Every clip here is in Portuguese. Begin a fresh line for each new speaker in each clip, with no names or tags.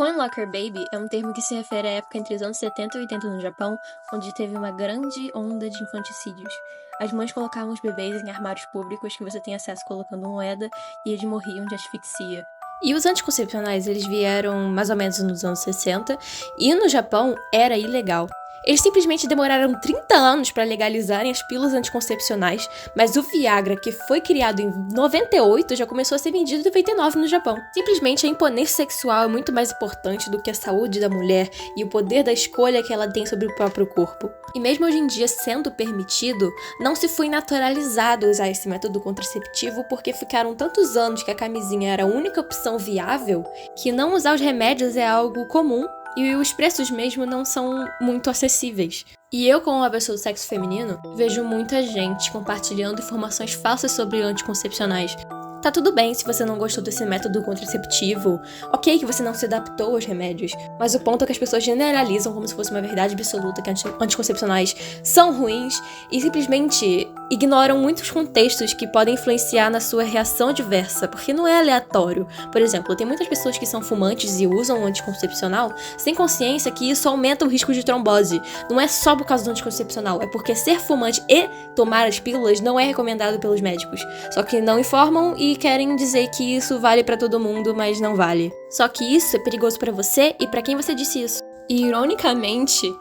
Coin Locker Baby é um termo que se refere à época entre os anos 70 e 80 no Japão, onde teve uma grande onda de infanticídios. As mães colocavam os bebês em armários públicos que você tem acesso colocando moeda e eles morriam de asfixia. E os anticoncepcionais, eles vieram mais ou menos nos anos 60 e no Japão era ilegal. Eles simplesmente demoraram 30 anos para legalizarem as pílulas anticoncepcionais, mas o Viagra, que foi criado em 98, já começou a ser vendido em 99 no Japão. Simplesmente a imponência sexual é muito mais importante do que a saúde da mulher e o poder da escolha que ela tem sobre o próprio corpo. E mesmo hoje em dia sendo permitido, não se foi naturalizado usar esse método contraceptivo porque ficaram tantos anos que a camisinha era a única opção viável que não usar os remédios é algo comum. E os preços mesmo não são muito acessíveis. E eu, como uma pessoa do sexo feminino, vejo muita gente compartilhando informações falsas sobre anticoncepcionais. Tá tudo bem se você não gostou desse método contraceptivo, ok que você não se adaptou aos remédios, mas o ponto é que as pessoas generalizam como se fosse uma verdade absoluta que anticoncepcionais são ruins e simplesmente ignoram muitos contextos que podem influenciar na sua reação adversa, porque não é aleatório. Por exemplo, tem muitas pessoas que são fumantes e usam anticoncepcional sem consciência que isso aumenta o risco de trombose. Não é só por causa do anticoncepcional, é porque ser fumante e tomar as pílulas não é recomendado pelos médicos. Só que não informam e querem dizer que isso vale pra todo mundo, mas não vale. Só que isso é perigoso pra você e pra quem você disse isso. E, ironicamente,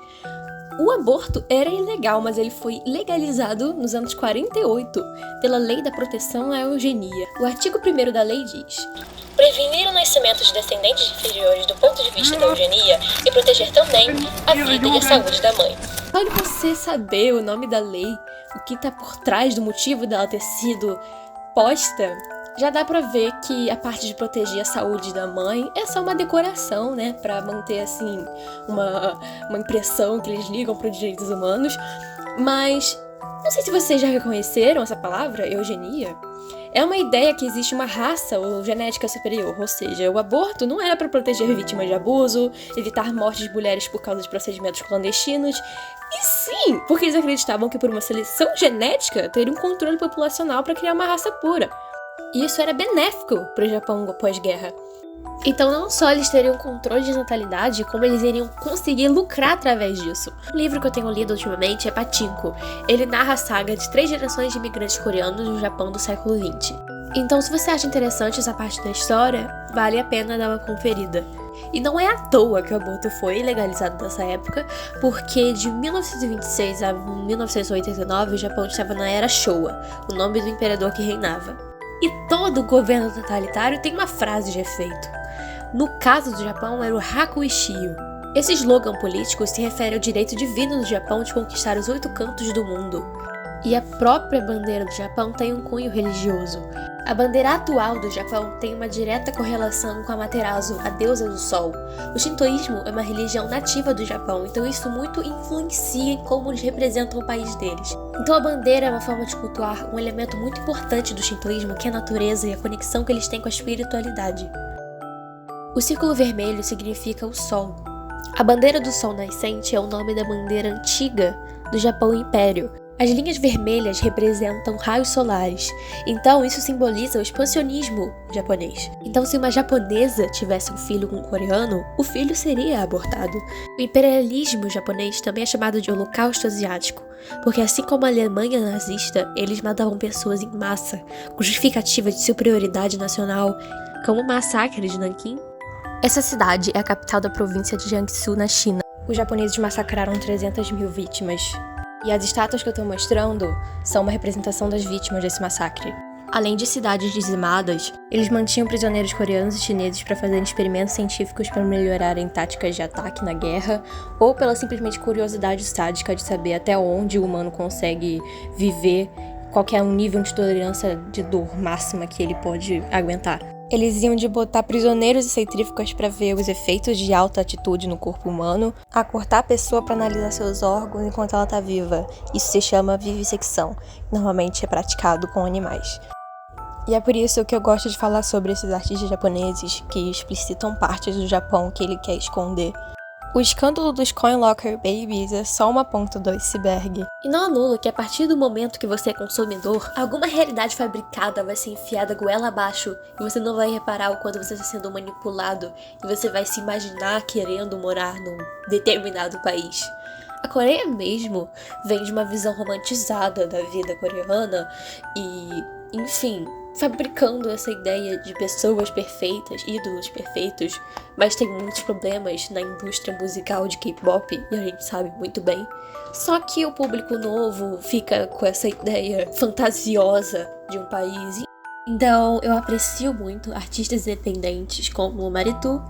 o aborto era ilegal, mas ele foi legalizado nos anos 48 pela Lei da Proteção à Eugenia. O artigo 1º da lei diz: prevenir o nascimento de descendentes inferiores do ponto de vista da eugenia e proteger também a vida e a saúde da mãe. Pode você saber o nome da lei, o que tá por trás do motivo dela ter sido posta, já dá pra ver que a parte de proteger a saúde da mãe é só uma decoração, né? Pra manter, assim, uma impressão que eles ligam para os direitos humanos. Mas não sei se vocês já reconheceram essa palavra, eugenia. É uma ideia que existe uma raça ou genética superior, ou seja, o aborto não era para proteger vítimas de abuso, evitar mortes de mulheres por causa de procedimentos clandestinos, e sim, porque eles acreditavam que por uma seleção genética teria um controle populacional para criar uma raça pura. E isso era benéfico para o Japão pós-guerra. Então não só eles teriam controle de natalidade, como eles iriam conseguir lucrar através disso. Um livro que eu tenho lido ultimamente é Pachinko. Ele narra a saga de 3 gerações de imigrantes coreanos no Japão do século XX. Então se você acha interessante essa parte da história, vale a pena dar uma conferida. E não é à toa que o aborto foi legalizado nessa época, porque de 1926 a 1989 o Japão estava na Era Showa, o nome do imperador que reinava. E todo governo totalitário tem uma frase de efeito. No caso do Japão, era o Haku Ishio. Esse slogan político se refere ao direito divino do Japão de conquistar os 8 cantos do mundo. E a própria bandeira do Japão tem um cunho religioso. A bandeira atual do Japão tem uma direta correlação com a Amaterasu, a deusa do sol. O shintoísmo é uma religião nativa do Japão, então isso muito influencia em como eles representam o país deles. Então a bandeira é uma forma de cultuar um elemento muito importante do shintoísmo, que é a natureza e a conexão que eles têm com a espiritualidade. O círculo vermelho significa o sol. A bandeira do sol nascente é o nome da bandeira antiga do Japão Império. As linhas vermelhas representam raios solares, então isso simboliza o expansionismo japonês. Então se uma japonesa tivesse um filho com um coreano, o filho seria abortado. O imperialismo japonês também é chamado de Holocausto Asiático, porque assim como a Alemanha nazista, eles matavam pessoas em massa, com justificativa de superioridade nacional, como o massacre de Nanquim. Essa cidade é a capital da província de Jiangsu, na China. Os japoneses massacraram 300 mil vítimas. E as estátuas que eu tô mostrando são uma representação das vítimas desse massacre. Além de cidades dizimadas, eles mantinham prisioneiros coreanos e chineses para fazerem experimentos científicos para melhorarem táticas de ataque na guerra, ou pela simplesmente curiosidade sádica de saber até onde o humano consegue viver, qual que é o nível de tolerância de dor máxima que ele pode aguentar. Eles iam de botar prisioneiros e centrífugas para ver os efeitos de alta altitude no corpo humano, a cortar a pessoa para analisar seus órgãos enquanto ela está viva. Isso se chama vivissecção, normalmente é praticado com animais. E é por isso que eu gosto de falar sobre esses artistas japoneses que explicitam partes do Japão que ele quer esconder. O escândalo dos Coin Locker Babies é só uma ponta do iceberg. E não anula que a partir do momento que você é consumidor, alguma realidade fabricada vai ser enfiada goela abaixo e você não vai reparar o quanto você está sendo manipulado e você vai se imaginar querendo morar num determinado país. A Coreia mesmo vem de uma visão romantizada da vida coreana e, enfim, fabricando essa ideia de pessoas perfeitas, ídolos perfeitos, mas tem muitos problemas na indústria musical de K-pop, e a gente sabe muito bem. Só que o público novo fica com essa ideia fantasiosa de um país. Então eu aprecio muito artistas independentes como o Maritu,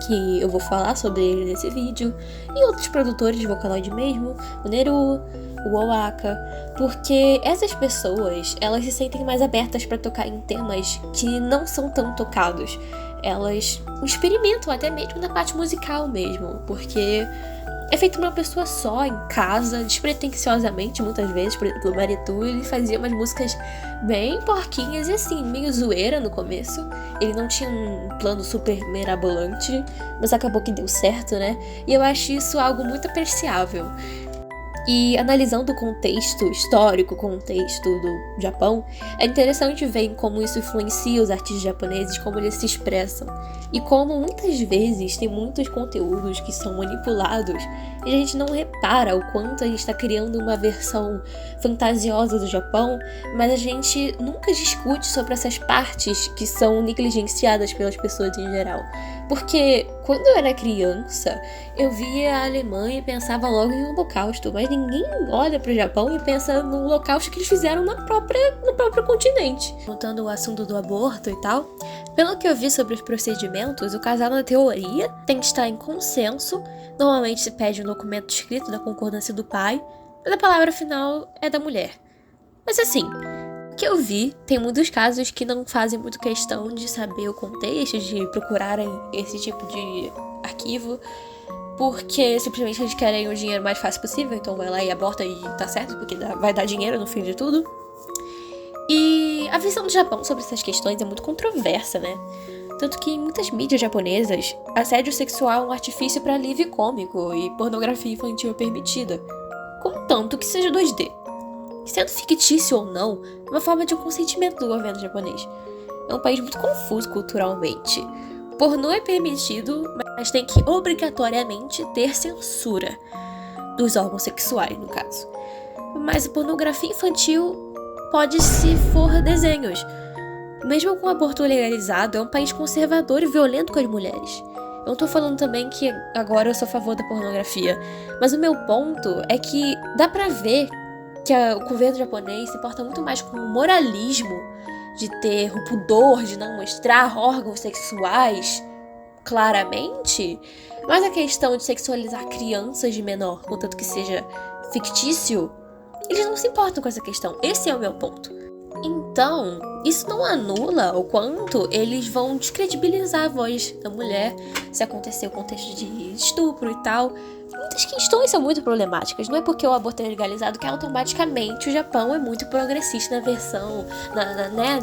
que eu vou falar sobre ele nesse vídeo, e outros produtores de Vocaloid mesmo, o Neru, o Owaka, porque essas pessoas, elas se sentem mais abertas para tocar em temas que não são tão tocados. Elas experimentam até mesmo na parte musical mesmo, porque é feito por uma pessoa só, em casa, despretensiosamente, muitas vezes. Por exemplo, o Maritu, ele fazia umas músicas bem porquinhas e assim, meio zoeira no começo. Ele não tinha um plano super mirabolante, mas acabou que deu certo, né? E eu acho isso algo muito apreciável. E analisando o contexto histórico, o contexto do Japão, é interessante ver como isso influencia os artistas japoneses, como eles se expressam. E como muitas vezes tem muitos conteúdos que são manipulados e a gente não repara o quanto a gente está criando uma versão fantasiosa do Japão, mas a gente nunca discute sobre essas partes que são negligenciadas pelas pessoas em geral. Porque quando eu era criança, eu via a Alemanha e pensava logo em um holocausto, mas ninguém olha pro Japão e pensa no holocausto que eles fizeram no próprio continente. Voltando ao assunto do aborto e tal, pelo que eu vi sobre os procedimentos, o casal na teoria tem que estar em consenso. Normalmente se pede um documento escrito da concordância do pai, mas a palavra final é da mulher. Mas assim, o que eu vi, tem muitos casos que não fazem muito questão de saber o contexto, de procurarem esse tipo de arquivo, porque simplesmente eles querem o dinheiro mais fácil possível, então vai lá e aborta e tá certo, porque vai dar dinheiro no fim de tudo. E a visão do Japão sobre essas questões é muito controversa, né? Tanto que em muitas mídias japonesas, assédio sexual é um artifício para alívio cômico e pornografia infantil é permitida, contanto que seja 2D. Sendo fictício ou não, é uma forma de um consentimento do governo japonês. É um país muito confuso culturalmente. Pornô é permitido, mas tem que obrigatoriamente ter censura dos órgãos sexuais, no caso. Mas a pornografia infantil pode se for desenhos. Mesmo com o aborto legalizado, é um país conservador e violento com as mulheres. Eu não tô falando também que agora eu sou a favor da pornografia, mas o meu ponto é que dá pra ver que o governo japonês se importa muito mais com o moralismo de ter o pudor de não mostrar órgãos sexuais claramente, mas a questão de sexualizar crianças de menor, contanto que seja fictício, eles não se importam com essa questão. Esse é o meu ponto. Então, isso não anula o quanto eles vão descredibilizar a voz da mulher se acontecer o contexto de estupro e tal. Muitas questões são muito problemáticas. Não é porque o aborto é legalizado que automaticamente o Japão é muito progressista na versão,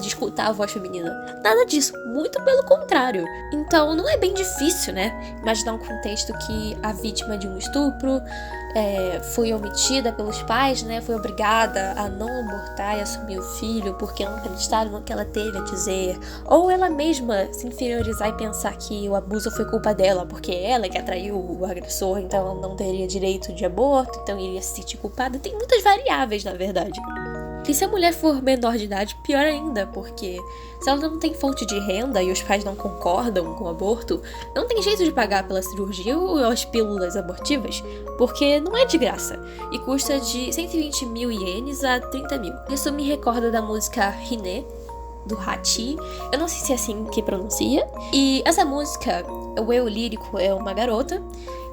de escutar a voz feminina. Nada disso, muito pelo contrário. Então não é bem difícil, né, imaginar um contexto que a vítima de um estupro foi omitida pelos pais, né, foi obrigada a não abortar e assumir o filho porque não acreditaram no que ela teve a dizer, ou ela mesma se inferiorizar e pensar que o abuso foi culpa dela porque ela que atraiu o agressor, então ela não teria direito de aborto, então iria se sentir culpada. Tem muitas variáveis, na verdade. E se a mulher for menor de idade, pior ainda, porque se ela não tem fonte de renda e os pais não concordam com o aborto, não tem jeito de pagar pela cirurgia ou as pílulas abortivas, porque não é de graça, e custa de 120 mil ienes a 30 mil. Isso me recorda da música Hine, do Hachi, eu não sei se é assim que pronuncia, e essa música, o eu lírico é uma garota,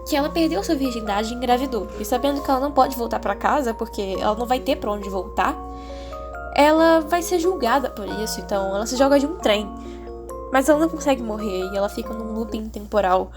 que ela perdeu sua virgindade e engravidou, e sabendo que ela não pode voltar pra casa, porque ela não vai ter pra onde voltar, ela vai ser julgada por isso, então ela se joga de um trem. Mas ela não consegue morrer e ela fica num looping temporal.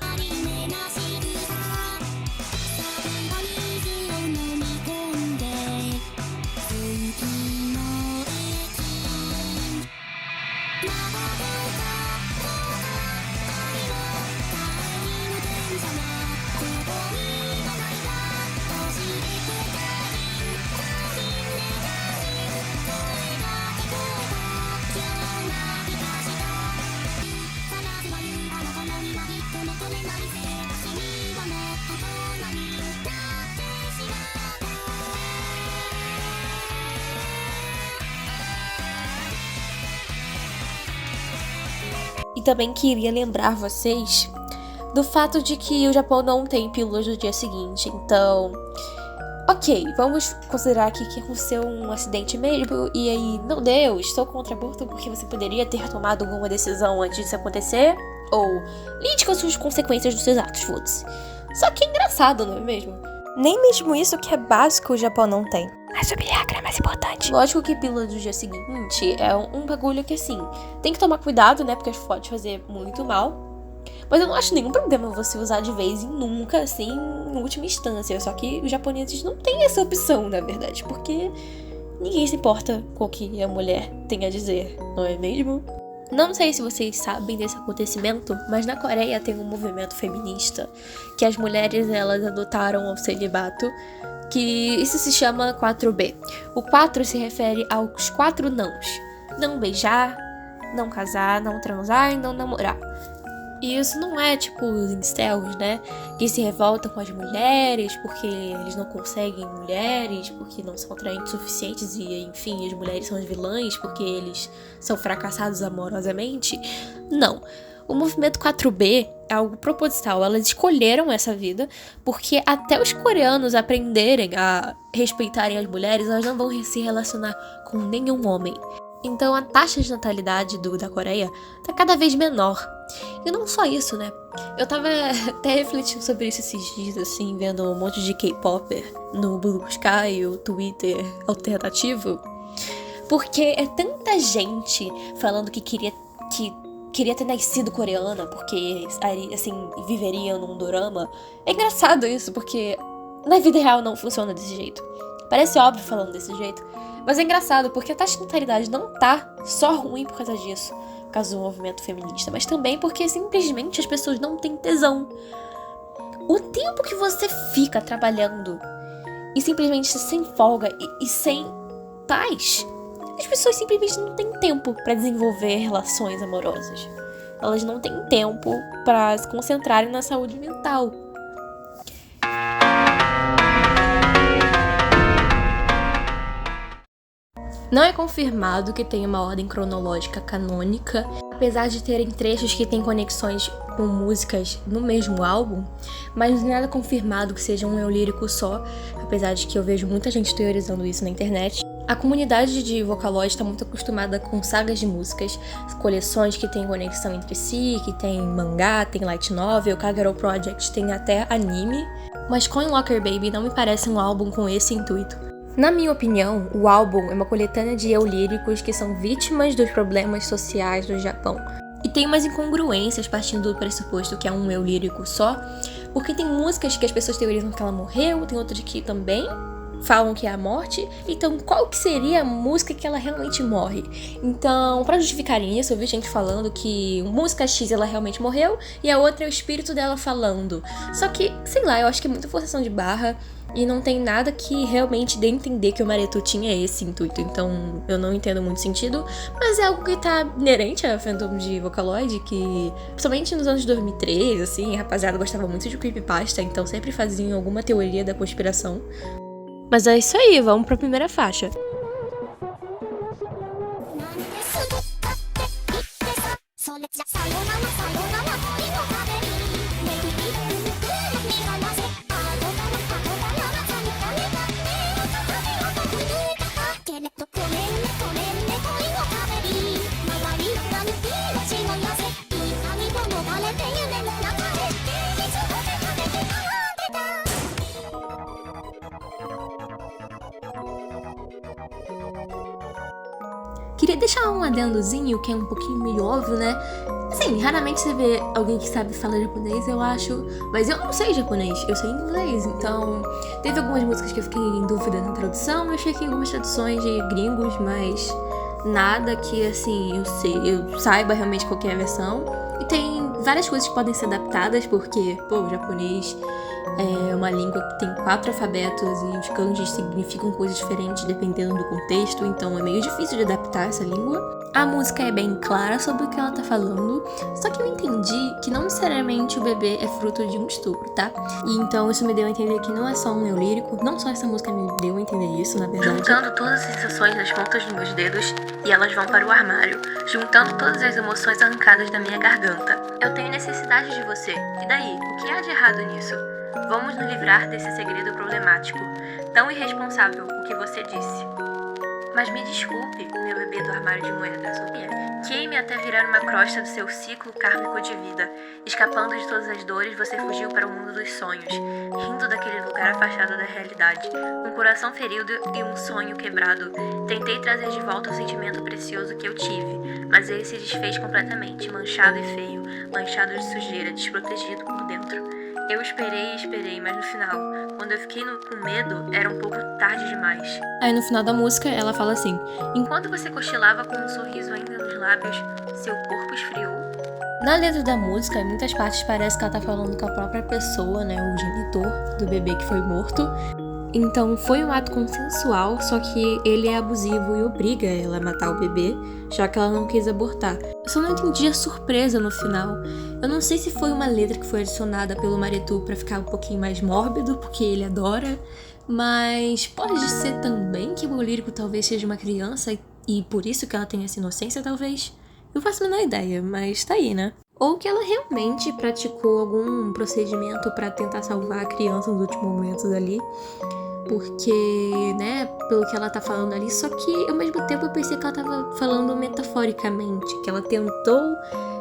também queria lembrar vocês do fato de que o Japão não tem pílulas do dia seguinte. Então, ok, vamos considerar aqui que aconteceu um acidente mesmo. E aí, meu Deus, estou contra aborto porque você poderia ter tomado alguma decisão antes disso acontecer. Ou lide com as consequências dos seus atos, foda-se. Só que é engraçado, não é mesmo?
Nem mesmo isso que é básico o Japão não tem.
Mas o Viagra é mais importante. Lógico que pílula do dia seguinte é um bagulho que, assim, tem que tomar cuidado, né? Porque pode fazer muito mal. Mas eu não acho nenhum problema você usar de vez em nunca, assim, em última instância. Só que os japoneses não têm essa opção, na verdade. Porque ninguém se importa com o que a mulher tem a dizer, não é mesmo? Não sei se vocês sabem desse acontecimento, mas na Coreia tem um movimento feminista que as mulheres, elas adotaram ao celibato, que isso se chama 4B. O 4 se refere aos 4 nãos. Não beijar, não casar, não transar e não namorar. E isso não é tipo os incels, né? Que se revoltam com as mulheres porque eles não conseguem mulheres, porque não são atraentes suficientes e, enfim, as mulheres são as vilãs porque eles são fracassados amorosamente. Não. O movimento 4B é algo proposital. Elas escolheram essa vida porque até os coreanos aprenderem a respeitarem as mulheres, elas não vão se relacionar com nenhum homem. Então a taxa de natalidade da Coreia tá cada vez menor. E não só isso, né? Eu tava até refletindo sobre isso esses dias, assim, vendo um monte de K-popper no Blue Sky, o Twitter alternativo. Porque é tanta gente falando que queria ter nascido coreana, porque, assim, viveria num dorama. É engraçado isso, porque na vida real não funciona desse jeito. Parece óbvio falando desse jeito, mas é engraçado, porque a taxa de natalidade não tá só ruim por causa disso, por causa do movimento feminista, mas também porque simplesmente as pessoas não têm tesão. O tempo que você fica trabalhando e simplesmente sem folga e sem paz, as pessoas simplesmente não têm tempo pra desenvolver relações amorosas. Elas não têm tempo pra se concentrarem na saúde mental. Não é confirmado que tenha uma ordem cronológica canônica, apesar de terem trechos que têm conexões com músicas no mesmo álbum, mas não é nada confirmado que seja um eu lírico só, apesar de que eu vejo muita gente teorizando isso na internet. A comunidade de Vocaloid está muito acostumada com sagas de músicas, coleções que têm conexão entre si, que tem mangá, tem light novel, Kagero Project tem até anime, mas Coin Locker Baby não me parece um álbum com esse intuito. Na minha opinião, o álbum é uma coletânea de eu líricos que são vítimas dos problemas sociais do Japão. E tem umas incongruências partindo do pressuposto que é um eu lírico só, porque tem músicas que as pessoas teorizam que ela morreu, tem outras que também falam que é a morte, então qual que seria a música que ela realmente morre? Então, pra justificarem isso, eu vi gente falando que música X ela realmente morreu e a outra é o espírito dela falando. Só que, sei lá, eu acho que é muita forçação de barra e não tem nada que realmente dê a entender que o Maretu tinha esse intuito, então eu não entendo muito sentido, mas é algo que tá inerente a fandom de Vocaloid, que principalmente nos anos 2003, assim, a rapaziada gostava muito de creepypasta, então sempre faziam alguma teoria da conspiração. Mas é isso aí, vamos pra primeira faixa. Queria deixar um adendozinho, que é um pouquinho meio óbvio, né? Assim, raramente você vê alguém que sabe falar japonês, eu acho. Mas eu não sei japonês, eu sei inglês. Então, teve algumas músicas que eu fiquei em dúvida na tradução. Eu achei que algumas traduções de gringos, mas nada que, assim, eu saiba realmente qual que é a versão. E tem várias coisas que podem ser adaptadas, porque, pô, o japonês É uma língua que tem 4 alfabetos e os kanjis significam coisas diferentes dependendo do contexto, então é meio difícil de adaptar essa língua. A música é bem clara sobre o que ela tá falando, só que eu entendi que não necessariamente o bebê é fruto de um estupro, tá? E então isso me deu a entender que não é só um eu lírico, não só essa música me deu a entender isso, na verdade. Juntando todas as sensações nas pontas dos meus dedos e elas vão para o armário, juntando todas as emoções arrancadas da minha garganta. Eu tenho necessidade de você, e daí? O que há de errado nisso? Vamos nos livrar desse segredo problemático, tão irresponsável o que você disse. Mas me desculpe, meu bebê do armário de moedas, o que é? Queime até virar uma crosta do seu ciclo kármico de vida. Escapando de todas as dores, você fugiu para o mundo dos sonhos, rindo daquele lugar afastado da realidade. Um coração ferido e um sonho quebrado. Tentei trazer de volta o sentimento precioso que eu tive, mas ele se desfez completamente, manchado e feio, manchado de sujeira, desprotegido por dentro. Eu esperei, mas no final, quando eu fiquei com medo, era um pouco tarde demais. Aí no final da música, ela fala assim: enquanto você cochilava com um sorriso ainda nos lábios, seu corpo esfriou. Na letra da música, em muitas partes parece que ela tá falando com a própria pessoa, né, o genitor do bebê que foi morto. Então foi um ato consensual, só que ele é abusivo e obriga ela a matar o bebê, já que ela não quis abortar. Eu só não entendi a surpresa no final. Eu não sei se foi uma letra que foi adicionada pelo Maritu pra ficar um pouquinho mais mórbido, porque ele adora, mas pode ser também que o lírico talvez seja uma criança e por isso que ela tem essa inocência, talvez. Não faço a menor ideia, mas tá aí, né? Ou que ela realmente praticou algum procedimento pra tentar salvar a criança nos últimos momentos ali. Porque, né, pelo que ela tá falando ali, só que ao mesmo tempo eu pensei que ela tava falando metaforicamente, que ela tentou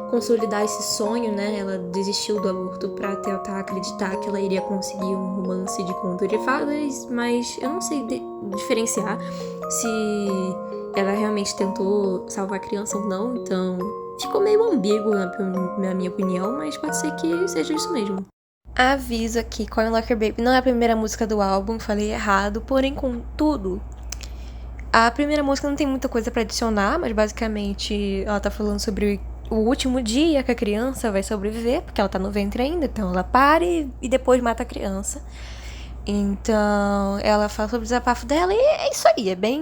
consolidar esse sonho, né, ela desistiu do aborto pra tentar acreditar que ela iria conseguir um romance de conto de fadas, mas eu não sei diferenciar se ela realmente tentou salvar a criança ou não, então ficou meio ambíguo na minha opinião, mas pode ser que seja isso mesmo.
Aviso aqui, Coin Locker Baby não é a primeira música do álbum, falei errado, porém, contudo, a primeira música não tem muita coisa pra adicionar, mas basicamente ela tá falando sobre o último dia que a criança vai sobreviver, porque ela tá no ventre ainda, então ela para e depois mata a criança. Então, ela fala sobre o desabafo dela e é isso aí, é bem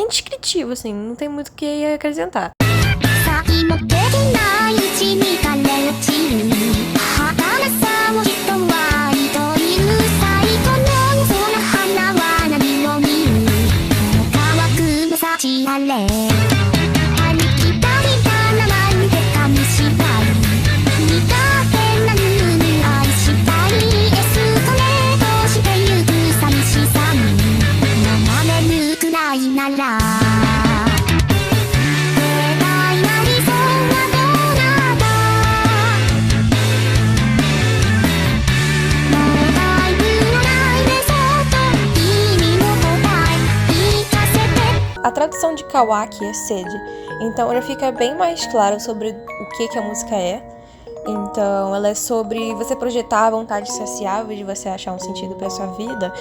descritivo, assim, não tem muito o que acrescentar. A tradução de Kawaki é sede, então já fica bem mais claro sobre o que a música é. Então ela é sobre você projetar a vontade saciável de você achar um sentido pra sua vida,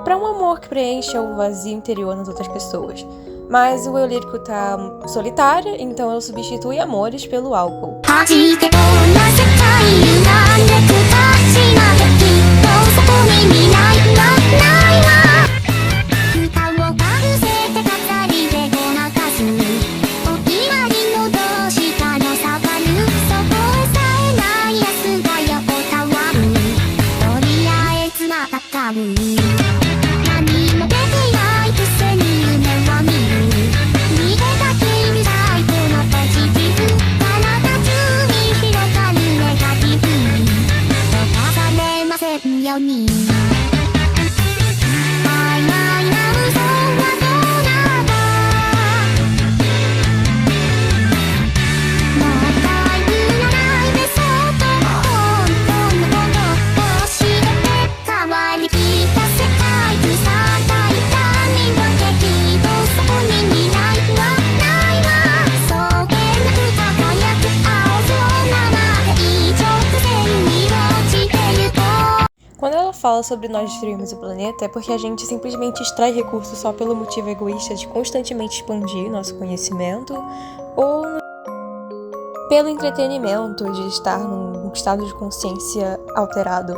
pra um amor que preencha o vazio interior nas outras pessoas. Mas o eu lírico tá solitário, então eu substitui amores pelo álcool. Quando ela fala sobre nós destruirmos o planeta, é porque a gente simplesmente extrai recursos só pelo motivo egoísta de constantemente expandir nosso conhecimento, ou pelo entretenimento de estar num estado de consciência alterado.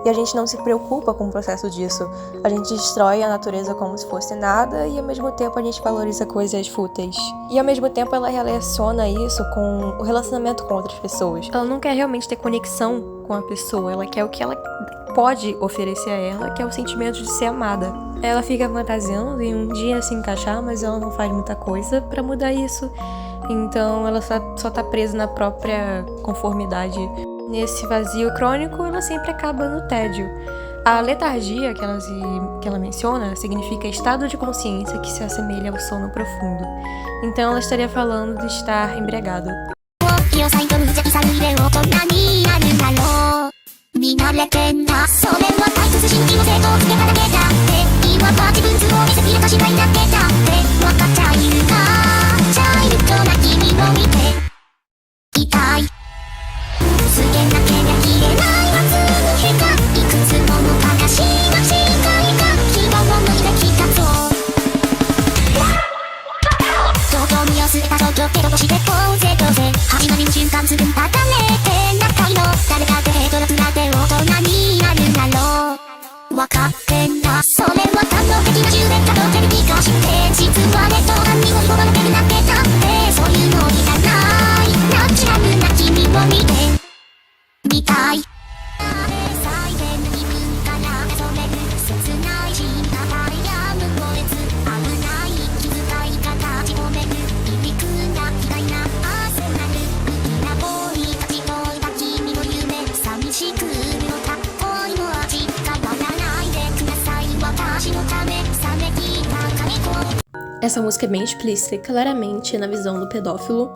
E a gente não se preocupa com o processo disso. A gente destrói a natureza como se fosse nada e ao mesmo tempo a gente valoriza coisas fúteis. E ao mesmo tempo ela relaciona isso com o relacionamento com outras pessoas. Ela não quer realmente ter conexão com a pessoa, ela quer o que ela pode oferecer a ela, que é o sentimento de ser amada. Ela fica fantasiando em um dia se encaixar, mas ela não faz muita coisa pra mudar isso. Então ela só tá presa na própria conformidade. Nesse vazio crônico, ela sempre acaba no tédio. A letargia que ela menciona significa estado de consciência que se assemelha ao sono profundo. Então ela estaria falando de estar embriagado. Essa música é bem explícita e claramente na visão do pedófilo.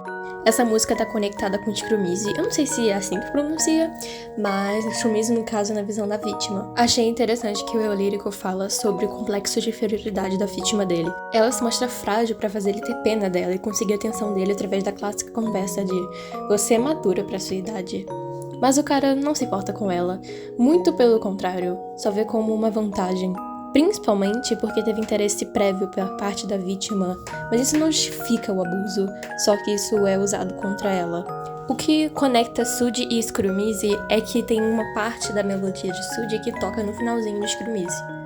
Essa música tá conectada com Chromise. Eu não sei se é assim que pronuncia, mas Chromise, no caso, é na visão da vítima. Achei interessante que o eu lírico fala sobre o complexo de inferioridade da vítima dele. Ela se mostra frágil pra fazer ele ter pena dela e conseguir a atenção dele através da clássica conversa de "você é madura pra sua idade". Mas o cara não se importa com ela. Muito pelo contrário, só vê como uma vantagem. Principalmente porque teve interesse prévio por parte da vítima, mas isso não justifica o abuso, só que isso é usado contra ela. O que conecta Suji e Chromise é que tem uma parte da melodia de Suji que toca no finalzinho de Chromise.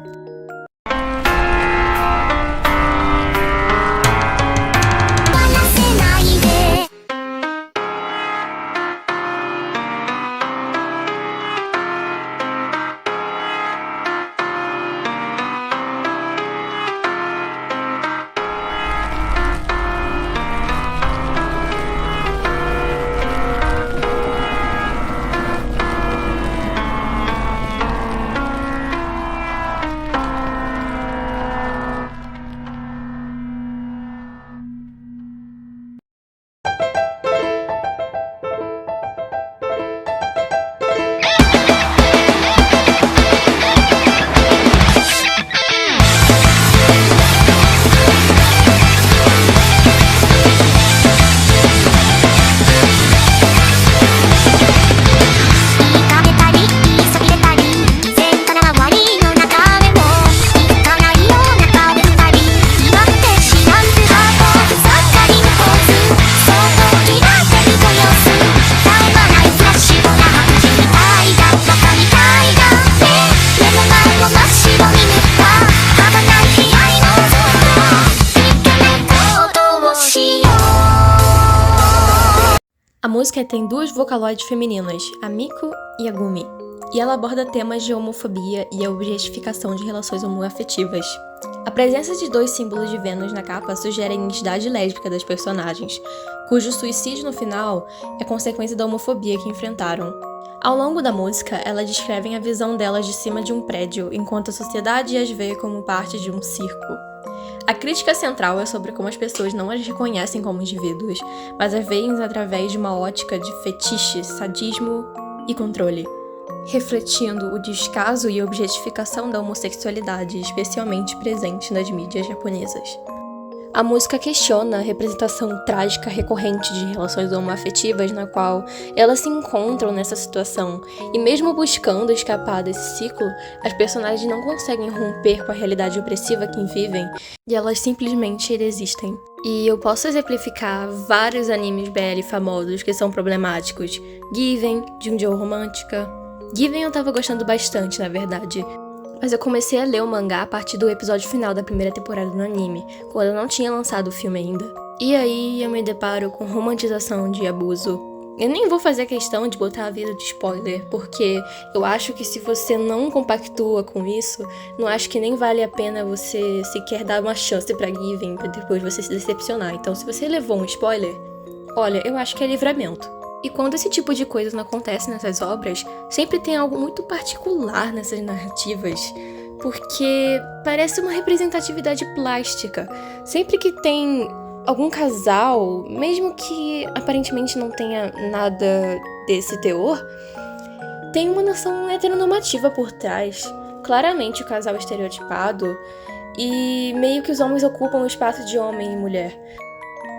A música tem duas vocaloides femininas, a Miko e a Gumi, e ela aborda temas de homofobia e a objetificação de relações homoafetivas. A presença de dois símbolos de Vênus na capa sugere a identidade lésbica das personagens, cujo suicídio no final é consequência da homofobia que enfrentaram. Ao longo da música, elas descrevem a visão delas de cima de um prédio, enquanto a sociedade as vê como parte de um circo. A crítica central é sobre como as pessoas não as reconhecem como indivíduos, mas as veem através de uma ótica de fetiche, sadismo e controle, refletindo o descaso e objetificação da homossexualidade, especialmente presente nas mídias japonesas.
A música questiona a representação trágica recorrente de relações homoafetivas na qual elas se encontram nessa situação, e mesmo buscando escapar desse ciclo, as personagens não conseguem romper com a realidade opressiva que vivem, e elas simplesmente existem. E eu posso exemplificar vários animes BL famosos que são problemáticos. Given, Junjo Romântica. Given eu tava gostando bastante, na verdade. Mas eu comecei a ler o mangá a partir do episódio final da primeira temporada do anime, quando eu não tinha lançado o filme ainda. E aí eu me deparo com romantização de abuso. Eu nem vou fazer questão de botar a vida de spoiler, porque eu acho que se você não compactua com isso, não acho que nem vale a pena você sequer dar uma chance pra Given, pra depois você se decepcionar. Então se você levou um spoiler, olha, eu acho que é livramento. E quando esse tipo de coisa não acontece nessas obras, sempre tem algo muito particular nessas narrativas, porque parece uma representatividade plástica. Sempre que tem algum casal, mesmo que aparentemente não tenha nada desse teor, tem uma noção heteronormativa por trás. Claramente o casal é estereotipado e meio que os homens ocupam o espaço de homem e mulher.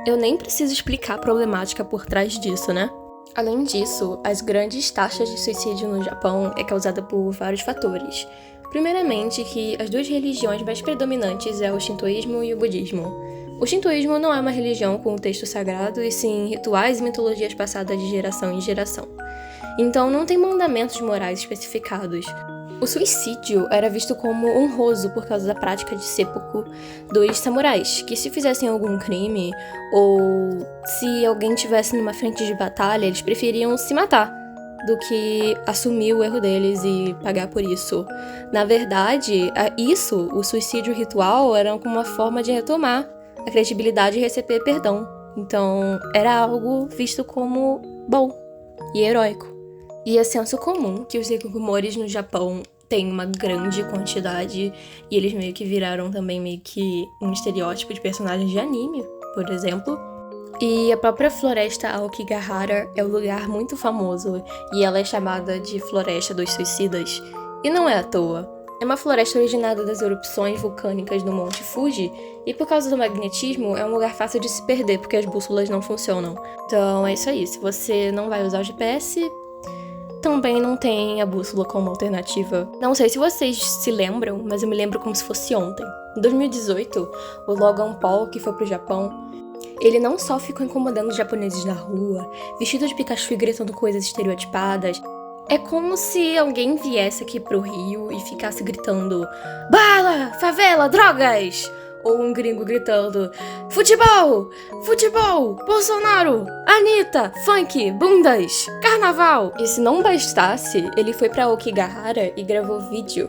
Eu nem preciso explicar a problemática por trás disso, né? Além disso, as grandes taxas de suicídio no Japão é causada por vários fatores. Primeiramente, que as duas religiões mais predominantes é o shintoísmo e o budismo. O shintoísmo não é uma religião com um texto sagrado, e sim rituais e mitologias passadas de geração em geração. Então não tem mandamentos morais especificados. O suicídio era visto como honroso por causa da prática de seppuku dos samurais, que se fizessem algum crime ou se alguém estivesse numa frente de batalha, eles preferiam se matar do que assumir o erro deles e pagar por isso. Na verdade, o suicídio ritual, era uma forma de retomar a credibilidade e receber perdão. Então, era algo visto como bom e heróico. E é senso comum que os hikikomores no Japão têm uma grande quantidade, e eles meio que viraram também meio que um estereótipo de personagens de anime, por exemplo. E a própria floresta Aokigahara é um lugar muito famoso, e ela é chamada de Floresta dos Suicidas. E não é à toa. É uma floresta originada das erupções vulcânicas do Monte Fuji, e por causa do magnetismo é um lugar fácil de se perder, porque as bússolas não funcionam. Então é isso aí, se você não vai usar o GPS, também não tem a bússola como alternativa. Não sei se vocês se lembram, mas eu me lembro como se fosse ontem. Em 2018, o Logan Paul, que foi pro Japão, ele não só ficou incomodando os japoneses na rua, vestido de Pikachu e gritando coisas estereotipadas. É como se alguém viesse aqui pro Rio e ficasse gritando bala, favela, drogas! Ou um gringo gritando futebol, futebol, Bolsonaro, Anitta, funk, bundas, carnaval. E se não bastasse, ele foi pra Aokigahara e gravou vídeo.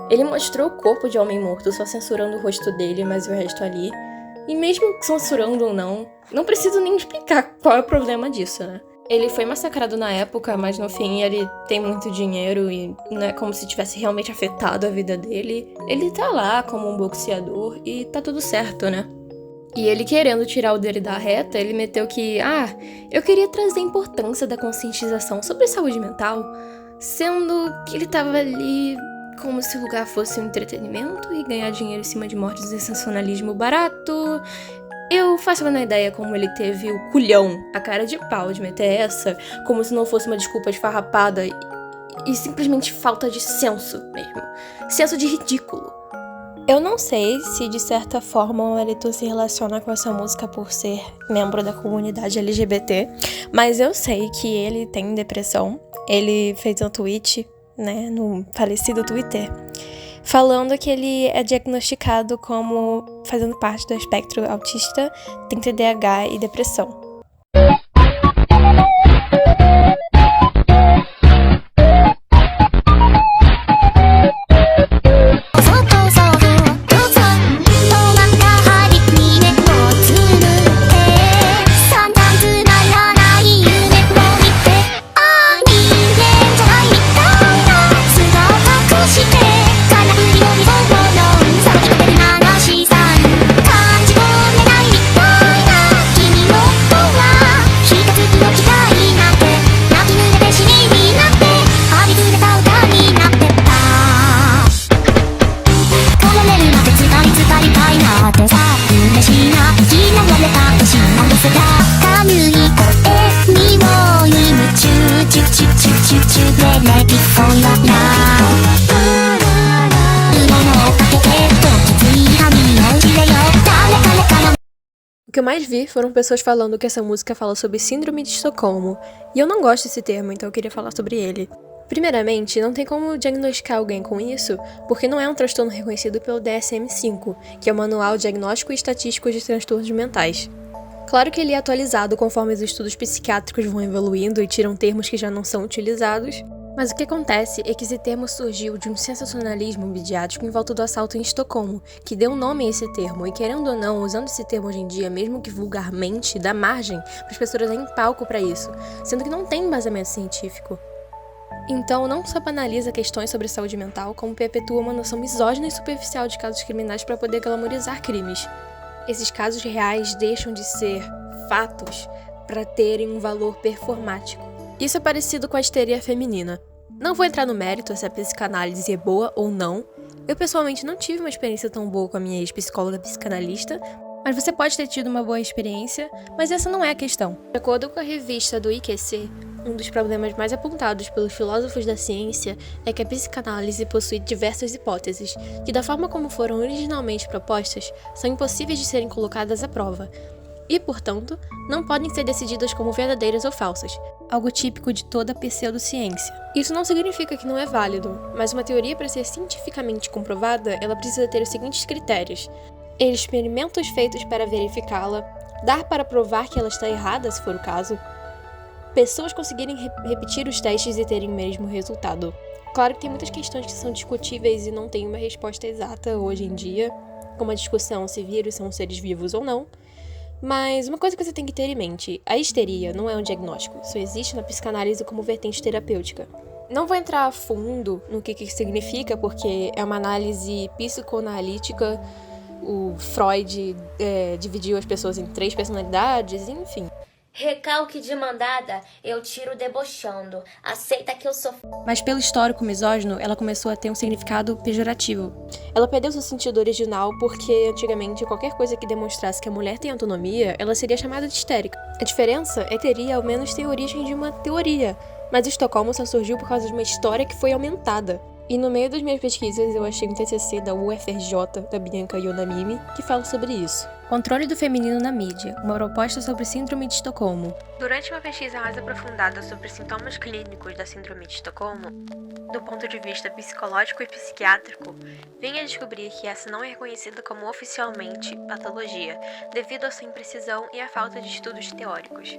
Ele mostrou o corpo de homem morto, só censurando o rosto dele, mas o resto ali. E mesmo censurando ou não preciso nem explicar qual é o problema disso, né? Ele foi massacrado na época, mas no fim ele tem muito dinheiro e não é como se tivesse realmente afetado a vida dele. Ele tá lá como um boxeador e tá tudo certo, né? E ele querendo tirar o dele da reta, ele meteu que, eu queria trazer a importância da conscientização sobre saúde mental, sendo que ele tava ali como se o lugar fosse um entretenimento e ganhar dinheiro em cima de mortes de sensacionalismo barato. Eu faço uma ideia como ele teve o culhão, a cara de pau de meter essa, como se não fosse uma desculpa esfarrapada e simplesmente falta de senso mesmo. Senso de ridículo.
Eu não sei se de certa forma o Elito se relaciona com essa música por ser membro da comunidade LGBT, mas eu sei que ele tem depressão. Ele fez um tweet, né, no falecido Twitter, falando que ele é diagnosticado como fazendo parte do espectro autista, tem TDAH e depressão. O que eu mais vi foram pessoas falando que essa música fala sobre síndrome de Estocolmo, e eu não gosto desse termo, então eu queria falar sobre ele. Primeiramente, não tem como diagnosticar alguém com isso, porque não é um transtorno reconhecido pelo DSM-5, que é o Manual Diagnóstico e Estatístico de Transtornos Mentais. Claro que ele é atualizado conforme os estudos psiquiátricos vão evoluindo e tiram termos que já não são utilizados, mas o que acontece é que esse termo surgiu de um sensacionalismo midiático em volta do assalto em Estocolmo, que deu nome a esse termo, e querendo ou não, usando esse termo hoje em dia, mesmo que vulgarmente, dá margem para as pessoas darem palco para isso, sendo que não tem embasamento científico. Então, não só banaliza questões sobre saúde mental, como perpetua uma noção misógina e superficial de casos criminais para poder glamorizar crimes. Esses casos reais deixam de ser fatos para terem um valor performático. Isso é parecido com a histeria feminina. Não vou entrar no mérito se a psicanálise é boa ou não. Eu pessoalmente não tive uma experiência tão boa com a minha ex-psicóloga psicanalista, mas você pode ter tido uma boa experiência, mas essa não é a questão. De acordo com a revista do IQC, um dos problemas mais apontados pelos filósofos da ciência é que a psicanálise possui diversas hipóteses, que da forma como foram originalmente propostas, são impossíveis de serem colocadas à prova, e, portanto, não podem ser decididas como verdadeiras ou falsas, algo típico de toda pseudociência. Isso não significa que não é válido, mas uma teoria para ser cientificamente comprovada, ela precisa ter os seguintes critérios: experimentos feitos para verificá-la, dar para provar que ela está errada, se for o caso, pessoas conseguirem repetir os testes e terem o mesmo resultado. Claro que tem muitas questões que são discutíveis e não tem uma resposta exata hoje em dia, como a discussão se vírus são seres vivos ou não, mas uma coisa que você tem que ter em mente: a histeria não é um diagnóstico, só existe na psicanálise como vertente terapêutica. Não vou entrar a fundo no que isso significa, porque é uma análise psicoanalítica. O Freud dividiu as pessoas em 3 personalidades, enfim.
Recalque de mandada, eu tiro debochando. Aceita que eu sou...
Mas pelo histórico misógino, ela começou a ter um significado pejorativo. Ela perdeu seu sentido original porque, antigamente, qualquer coisa que demonstrasse que a mulher tem autonomia, ela seria chamada de histérica. A diferença é que teria, ao menos, ter origem de uma teoria. Mas Estocolmo só surgiu por causa de uma história que foi aumentada. E no meio das minhas pesquisas, eu achei um TCC da UFRJ, da Bianca Yonamimi, que fala sobre isso. Controle do feminino na mídia, uma proposta sobre síndrome de Estocolmo. Durante uma pesquisa mais aprofundada sobre sintomas clínicos da síndrome de Estocolmo, do ponto de vista psicológico e psiquiátrico, vim a descobrir que essa não é reconhecida como oficialmente patologia, devido à sua imprecisão e à falta de estudos teóricos.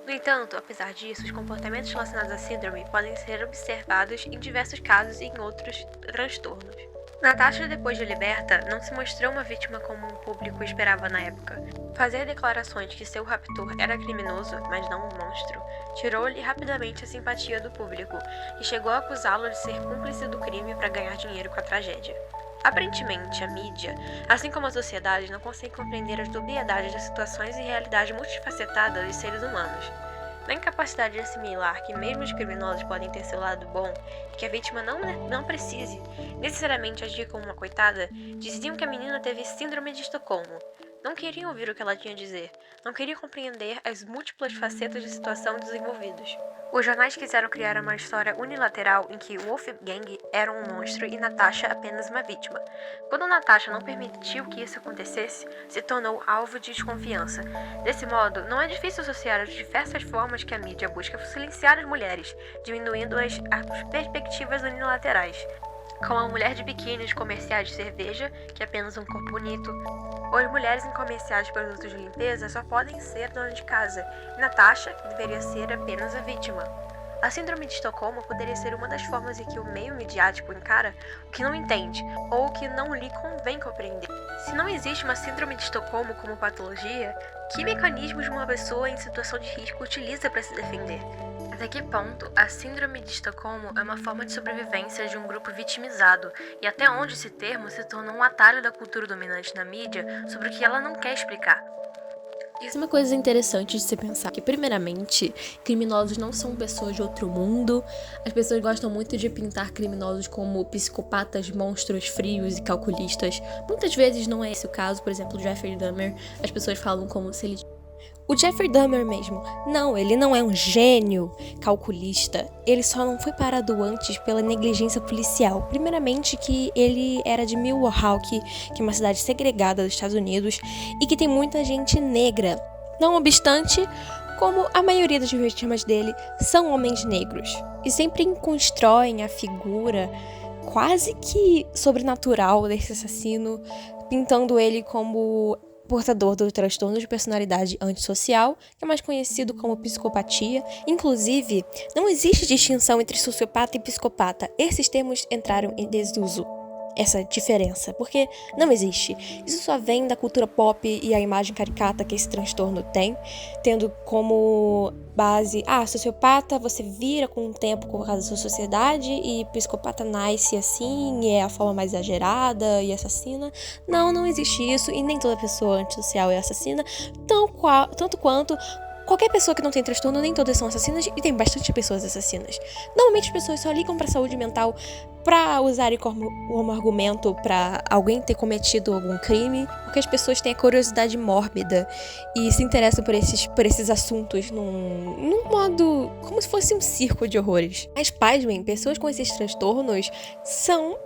No entanto, apesar disso, os comportamentos relacionados à síndrome podem ser observados em diversos casos e em outros transtornos. Natasha, depois de liberta, não se mostrou uma vítima como o público esperava na época. Fazer declarações que seu raptor era criminoso, mas não um monstro, tirou-lhe rapidamente a simpatia do público, que chegou a acusá-lo de ser cúmplice do crime para ganhar dinheiro com a tragédia. Aparentemente, a mídia, assim como a sociedade, não consegue compreender as dubiedades das situações e realidade multifacetada dos seres humanos. Na incapacidade de assimilar que mesmo os criminosos podem ter seu lado bom e que a vítima não precise necessariamente agir como uma coitada, diziam que a menina teve síndrome de Estocolmo. Não queriam ouvir o que ela tinha a dizer, não queriam compreender as múltiplas facetas de situação desenvolvidas. Os jornais quiseram criar uma história unilateral em que Wolfgang era um monstro e Natasha apenas uma vítima. Quando Natasha não permitiu que isso acontecesse, se tornou alvo de desconfiança. Desse modo, não é difícil associar as diversas formas que a mídia busca silenciar as mulheres, diminuindo as perspectivas unilaterais. Como a mulher de biquíni de comerciais de cerveja, que é apenas um corpo bonito, ou as mulheres em comerciais de produtos de limpeza só podem ser dona de casa, e Natasha deveria ser apenas a vítima. A síndrome de Estocolmo poderia ser uma das formas em que o meio midiático encara o que não entende, ou o que não lhe convém compreender. Se não existe uma síndrome de Estocolmo como patologia, que mecanismos uma pessoa em situação de risco utiliza para se defender? Até que ponto a síndrome de Estocolmo é uma forma de sobrevivência de um grupo vitimizado, e até onde esse termo se torna um atalho da cultura dominante na mídia sobre o que ela não quer explicar. Isso é uma coisa interessante de se pensar, que primeiramente, criminosos não são pessoas de outro mundo. As pessoas gostam muito de pintar criminosos como psicopatas, monstros frios e calculistas. Muitas vezes não é esse o caso, por exemplo, Jeffrey Dahmer, as pessoas falam como se ele O Jeffrey Dahmer mesmo. Não, ele não é um gênio calculista. Ele só não foi parado antes pela negligência policial. Primeiramente que ele era de Milwaukee, que é uma cidade segregada dos Estados Unidos, e que tem muita gente negra. Não obstante, como a maioria das vítimas dele são homens negros. E sempre constroem a figura quase que sobrenatural desse assassino, pintando ele como portador do transtorno de personalidade antissocial, que é mais conhecido como psicopatia. Inclusive, não existe distinção entre sociopata e psicopata. Esses termos entraram em desuso. Essa diferença, porque não existe. Isso só vem da cultura pop e a imagem caricata que esse transtorno tem, tendo como base, sociopata você vira com o tempo por causa da sua sociedade e psicopata nasce assim, e é a forma mais exagerada e assassina. Não existe isso, e nem toda pessoa antissocial é assassina, tanto quanto qualquer pessoa que não tem transtorno, nem todas são assassinas, e tem bastante pessoas assassinas. Normalmente as pessoas só ligam pra saúde mental pra usarem como argumento pra alguém ter cometido algum crime, porque as pessoas têm a curiosidade mórbida e se interessam por esses assuntos num modo como se fosse um circo de horrores. Mas pasmem, pessoas com esses transtornos são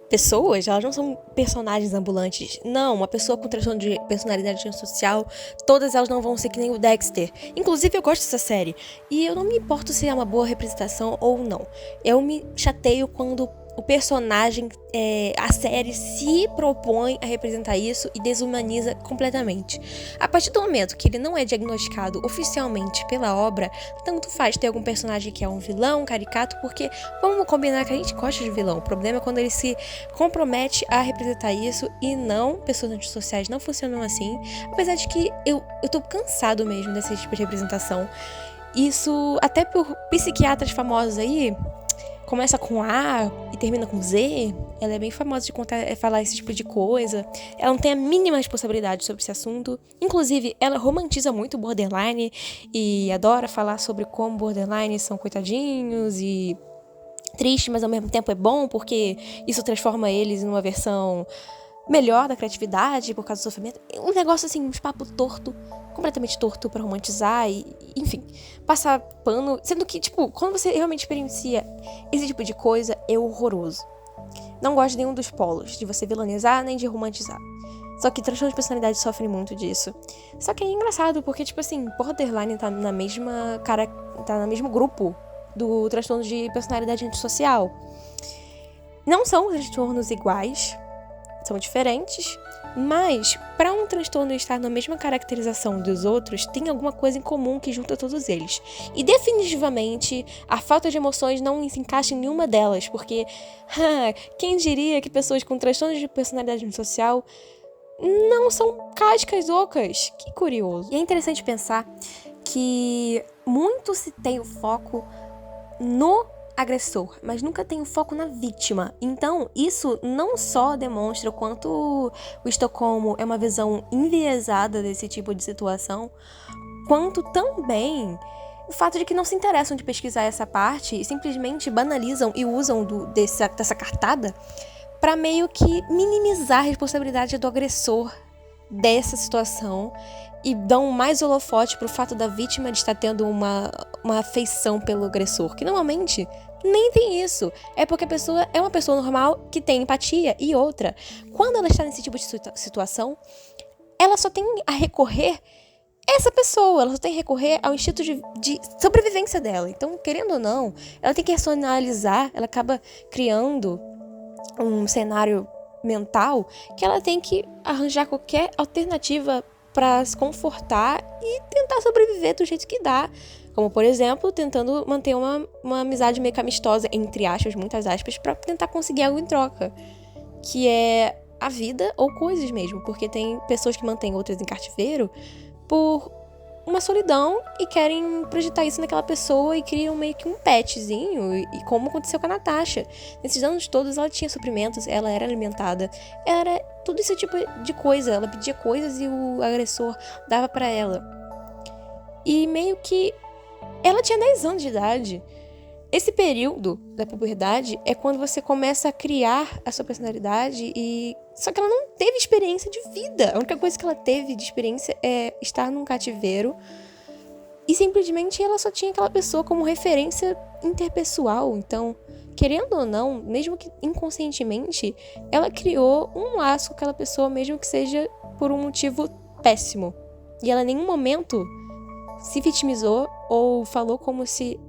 pessoas, elas não são personagens ambulantes. Não, uma pessoa com transtorno de personalidade antissocial, todas elas não vão ser que nem o Dexter. Inclusive, eu gosto dessa série. E eu não me importo se é uma boa representação ou não. Eu me chateio quando o personagem, a série se propõe a representar isso e desumaniza completamente. A partir do momento que ele não é diagnosticado oficialmente pela obra, tanto faz ter algum personagem que é um vilão, caricato, porque vamos combinar que a gente gosta de vilão. O problema é quando ele se compromete a representar isso, e não, pessoas antissociais não funcionam assim, apesar de que eu tô cansado mesmo desse tipo de representação. Isso, até por psiquiatras famosos aí, começa com A e termina com Z. Ela é bem famosa de falar esse tipo de coisa. Ela não tem a mínima responsabilidade sobre esse assunto. Inclusive, ela romantiza muito o borderline e adora falar sobre como borderline são coitadinhos e triste, mas ao mesmo tempo é bom porque isso transforma eles em uma versão melhor da criatividade por causa do sofrimento. Um negócio assim, uns papo torto, completamente torto pra romantizar e, enfim, passar pano. Sendo que, quando você realmente experiencia esse tipo de coisa, é horroroso. Não gosto de nenhum dos polos, de você vilanizar nem de romantizar. Só que transtorno de personalidade sofre muito disso. Só que é engraçado, porque, borderline tá no mesmo grupo do transtorno de personalidade antissocial. Não são transtornos iguais, são diferentes, mas para um transtorno estar na mesma caracterização dos outros, tem alguma coisa em comum que junta todos eles. E definitivamente, a falta de emoções não se encaixa em nenhuma delas, porque quem diria que pessoas com transtorno de personalidade antissocial não são cascas ocas? Que curioso. E é interessante pensar que muito se tem o foco no agressor, mas nunca tem o foco na vítima. Então, isso não só demonstra o quanto o Estocolmo é uma visão enviesada desse tipo de situação, quanto também o fato de que não se interessam de pesquisar essa parte e simplesmente banalizam e usam dessa cartada para meio que minimizar a responsabilidade do agressor dessa situação e dão mais holofote pro fato da vítima de estar tendo uma afeição pelo agressor, que normalmente nem tem isso. É porque a pessoa é uma pessoa normal que tem empatia. E outra, quando ela está nesse tipo de situação, ela só tem a recorrer essa pessoa, ela só tem que recorrer ao instinto de sobrevivência dela. Então, querendo ou não, ela tem que racionalizar, ela acaba criando um cenário mental que ela tem que arranjar qualquer alternativa para se confortar e tentar sobreviver do jeito que dá. Como, por exemplo, tentando manter uma amizade meio que amistosa, entre aspas, muitas aspas, para tentar conseguir algo em troca. Que é a vida ou coisas mesmo. Porque tem pessoas que mantêm outras em cativeiro por uma solidão e querem projetar isso naquela pessoa e criam meio que um petzinho, e como aconteceu com a Natasha. Nesses anos todos ela tinha suprimentos, ela era alimentada, era tudo esse tipo de coisa, ela pedia coisas e o agressor dava pra ela. E meio que ela tinha 10 anos de idade. Esse período da puberdade é quando você começa a criar a sua personalidade só que ela não teve experiência de vida. A única coisa que ela teve de experiência é estar num cativeiro e simplesmente ela só tinha aquela pessoa como referência interpessoal. Então, querendo ou não, mesmo que inconscientemente, ela criou um laço com aquela pessoa, mesmo que seja por um motivo péssimo. E ela em nenhum momento se vitimizou ou falou como se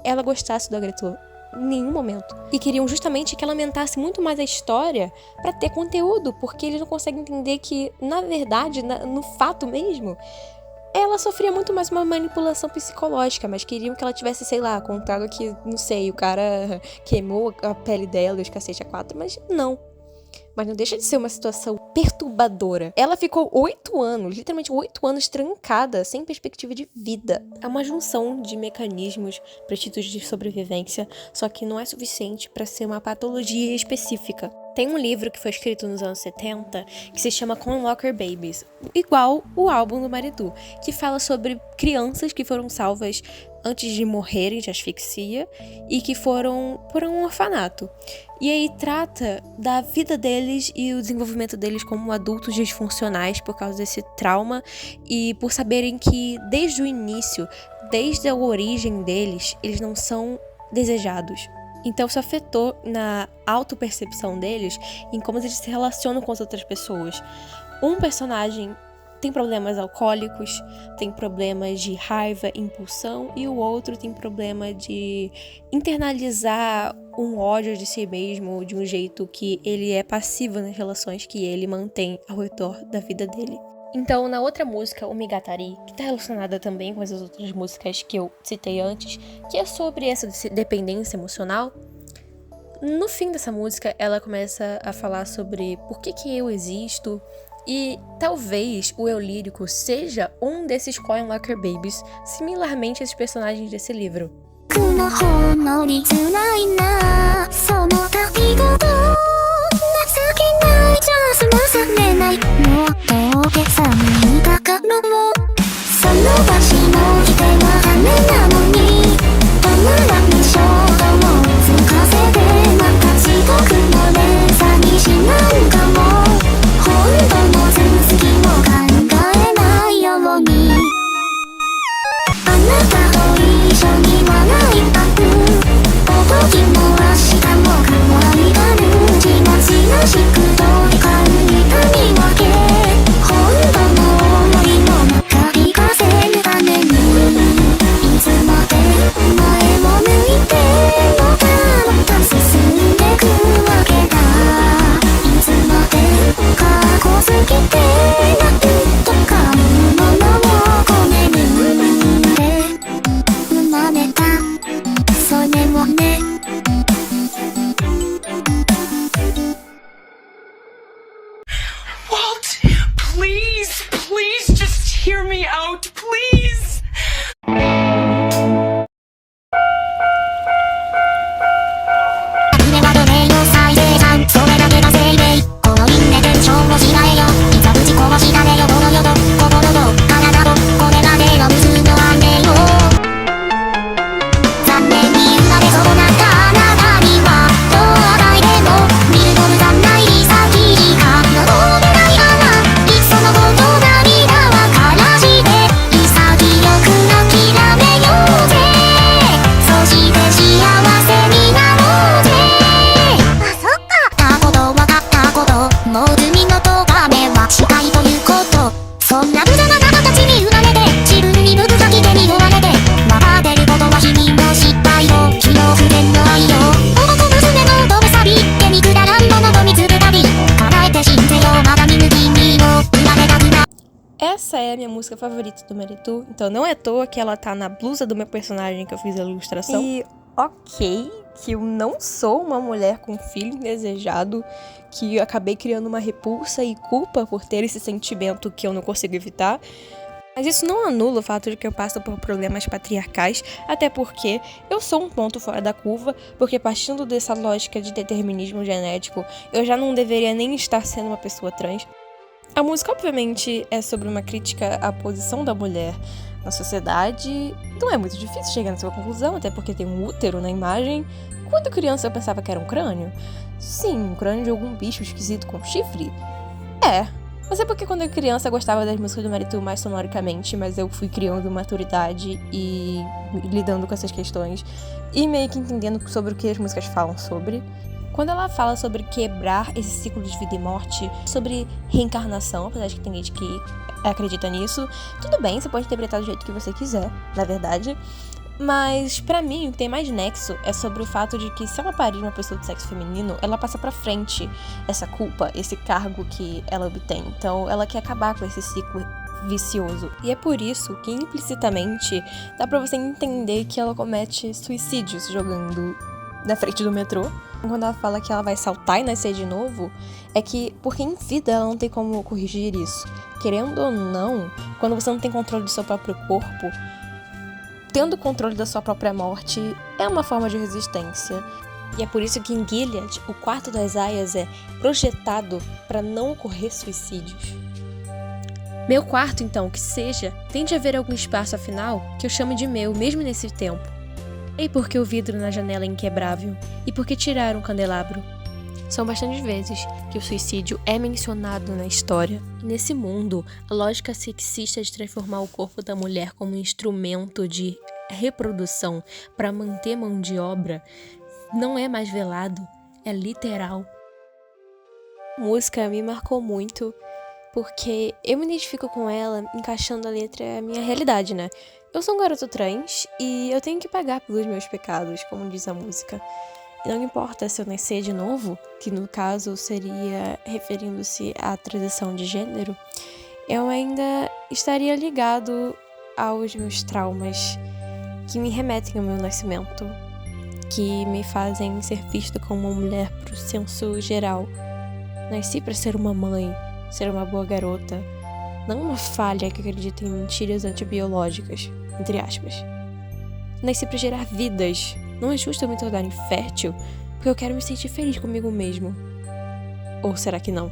ela gostasse do agressor. Em nenhum momento. E queriam justamente que ela aumentasse muito mais a história pra ter conteúdo, porque eles não conseguem entender que, na verdade, no fato mesmo, ela sofria muito mais uma manipulação psicológica, mas queriam que ela tivesse, sei lá, contado que, não sei, o cara queimou a pele dela e os cacete a 4, mas não. Mas não deixa de ser uma situação perturbadora. Ela ficou 8 anos, literalmente 8 anos trancada, sem perspectiva de vida. É uma junção de mecanismos para títulos de sobrevivência, só que não é suficiente para ser uma patologia específica. Tem um livro que foi escrito nos anos 70 que se chama Coin Locker Babies, igual o álbum do Maridu, que fala sobre crianças que foram salvas antes de morrerem de asfixia e que foram por um orfanato. E aí trata da vida deles e o desenvolvimento deles como adultos disfuncionais por causa desse trauma e por saberem que desde o início, desde a origem deles, eles não são desejados. Então isso afetou na autopercepção deles, em como eles se relacionam com as outras pessoas. Um personagem tem problemas alcoólicos, tem problemas de raiva, impulsão, e o outro tem problema de internalizar um ódio de si mesmo de um jeito que ele é passivo nas relações que ele mantém ao redor da vida dele. Então, na outra música, o Migatari, que está relacionada também com as outras músicas que eu citei antes, que é sobre essa dependência emocional, no fim dessa música, ela começa a falar sobre por que eu existo, e talvez o eu lírico seja um desses Coin Locker Babies, similarmente a esses personagens desse livro.
Please just hear me out, please!
Essa é a minha música favorita do Maritu, então não é à toa que ela tá na blusa do meu personagem que eu fiz a ilustração. E ok, que eu não sou uma mulher com filho indesejado, que eu acabei criando uma repulsa e culpa por ter esse sentimento que eu não consigo evitar. Mas isso não anula o fato de que eu passo por problemas patriarcais, até porque eu sou um ponto fora da curva, porque partindo dessa lógica de determinismo genético, eu já não deveria nem estar sendo uma pessoa trans. A música, obviamente, é sobre uma crítica à posição da mulher na sociedade. Não é muito difícil chegar nessa conclusão, até porque tem um útero na imagem. Quando criança eu pensava que era um crânio. Sim, um crânio de algum bicho esquisito com chifre. Mas é porque quando eu criança eu gostava das músicas do Maritu mais sonoricamente, mas eu fui criando maturidade e lidando com essas questões e meio que entendendo sobre o que as músicas falam sobre. Quando ela fala sobre quebrar esse ciclo de vida e morte, sobre reencarnação, apesar de que tem gente que acredita nisso, tudo bem, você pode interpretar do jeito que você quiser, na verdade. Mas, pra mim, o que tem mais nexo é sobre o fato de que se ela parir uma pessoa de sexo feminino, ela passa pra frente essa culpa, esse cargo que ela obtém. Então, ela quer acabar com esse ciclo vicioso. E é por isso que, implicitamente, dá pra você entender que ela comete suicídios jogando na frente do metrô. Quando ela fala que ela vai saltar e nascer de novo, é que, porque em vida ela não tem como corrigir isso. Querendo ou não, quando você não tem controle do seu próprio corpo, tendo controle da sua própria morte é uma forma de resistência. E é por isso que em Gilead, o quarto das aias é projetado para não ocorrer suicídios. Meu quarto, então, que seja, tem de haver algum espaço afinal que eu chame de meu, mesmo nesse tempo. E por que o vidro na janela é inquebrável? E por que tiraram o candelabro? São bastantes vezes que o suicídio é mencionado na história. E nesse mundo, a lógica sexista de transformar o corpo da mulher como um instrumento de reprodução para manter mão de obra não é mais velado, é literal. A música me marcou muito porque eu me identifico com ela encaixando a letra à minha realidade, né? Eu sou um garoto trans e eu tenho que pagar pelos meus pecados, como diz a música. Não importa se eu nascer de novo, que no caso seria referindo-se à transição de gênero, eu ainda estaria ligado aos meus traumas que me remetem ao meu nascimento, que me fazem ser vista como uma mulher pro senso geral. Nasci para ser uma mãe, ser uma boa garota, não uma falha que acredita em mentiras antibiológicas, entre aspas. Nasci para gerar vidas. Não é justo eu me tornar infértil porque eu quero me sentir feliz comigo mesmo. Ou será que não?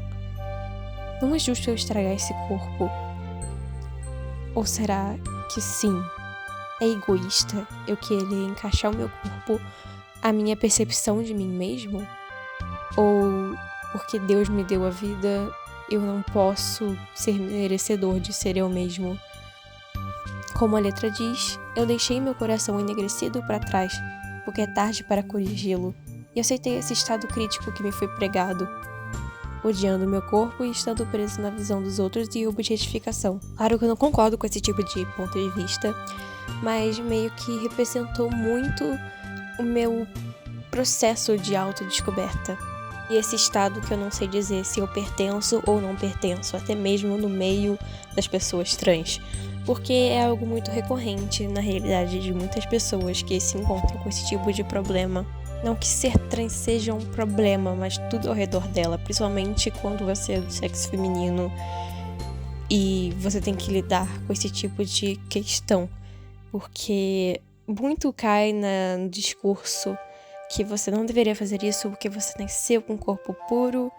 Não é justo eu estragar esse corpo? Ou será que sim? É egoísta eu querer encaixar o meu corpo à minha percepção de mim mesmo? Ou porque Deus me deu a vida, eu não posso ser merecedor de ser eu mesmo? Como a letra diz, eu deixei meu coração enegrecido para trás, porque é tarde para corrigi-lo, e aceitei esse estado crítico que me foi pregado, odiando meu corpo e estando preso na visão dos outros e objetificação. Claro que eu não concordo com esse tipo de ponto de vista, mas meio que representou muito o meu processo de autodescoberta. E esse estado que eu não sei dizer se eu pertenço ou não pertenço, até mesmo no meio das pessoas trans. Porque é algo muito recorrente na realidade de muitas pessoas que se encontram com esse tipo de problema. Não que ser trans seja um problema, mas tudo ao redor dela, principalmente quando você é do sexo feminino e você tem que lidar com esse tipo de questão. Porque muito cai no discurso que você não deveria fazer isso porque você nasceu com um corpo puro